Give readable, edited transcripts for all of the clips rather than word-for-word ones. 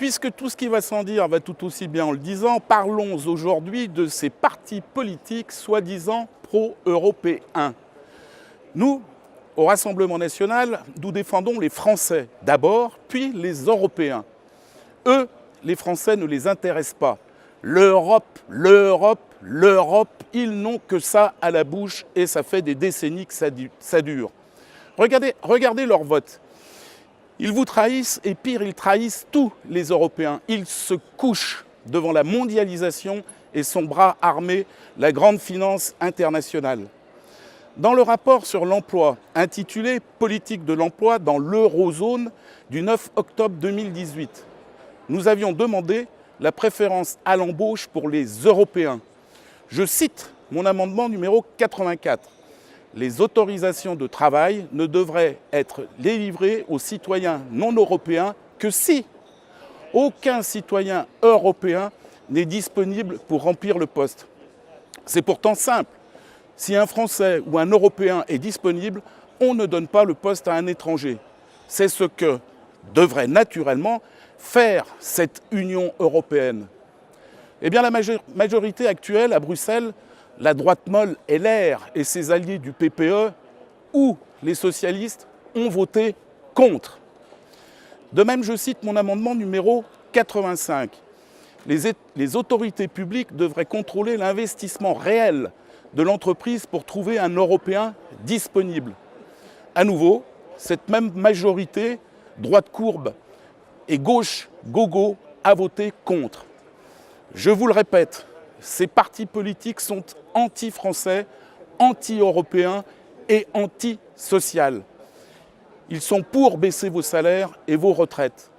puisque tout ce qui va sans dire va tout aussi bien en le disant, parlons aujourd'hui de ces partis politiques soi-disant pro-européens. Nous, au Rassemblement national, nous défendons les Français d'abord, puis les Européens. Eux, les Français ne les intéressent pas. L'Europe, l'Europe, l'Europe, ils n'ont que ça à la bouche et ça fait des décennies que ça dure. Regardez leur vote. Ils vous trahissent et pire, ils trahissent tous les Européens. Ils se couchent devant la mondialisation et son bras armé, la grande finance internationale. Dans le rapport sur l'emploi, intitulé « Politique de l'emploi dans l'eurozone » du 9 octobre 2018, nous avions demandé la préférence à l'embauche pour les Européens. Je cite mon amendement numéro 84. Les autorisations de travail ne devraient être délivrées aux citoyens non européens que si aucun citoyen européen n'est disponible pour remplir le poste. C'est pourtant simple. Si un Français ou un Européen est disponible, on ne donne pas le poste à un étranger. C'est ce que devrait naturellement faire cette Union européenne. Eh bien, la majorité actuelle à Bruxelles, la droite molle LR et ses alliés du PPE ou les socialistes ont voté contre. De même, je cite mon amendement numéro 85. Les autorités publiques devraient contrôler l'investissement réel de l'entreprise pour trouver un Européen disponible. À nouveau, cette même majorité, droite courbe et gauche gogo, a voté contre. Je vous le répète, ces partis politiques sont anti-français, anti-européens et anti-sociaux. Ils sont pour baisser vos salaires et vos retraites.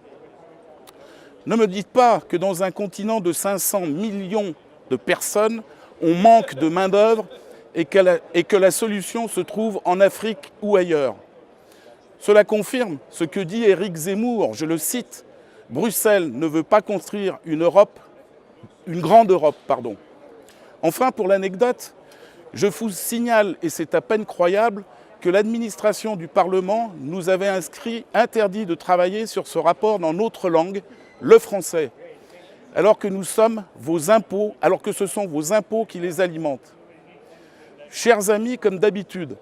Ne me dites pas que dans un continent de 500 millions de personnes, on manque de main-d'œuvre et que la solution se trouve en Afrique ou ailleurs. Cela confirme ce que dit Éric Zemmour, je le cite, « Bruxelles ne veut pas construire une grande Europe. » Enfin, pour l'anecdote, je vous signale, et c'est à peine croyable, que l'administration du Parlement nous avait interdit de travailler sur ce rapport dans notre langue, le français, alors que ce sont vos impôts qui les alimentent. Chers amis, comme d'habitude,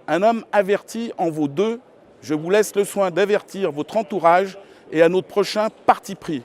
un homme averti en vaut deux. Je vous laisse le soin d'avertir votre entourage et à notre prochain parti pris.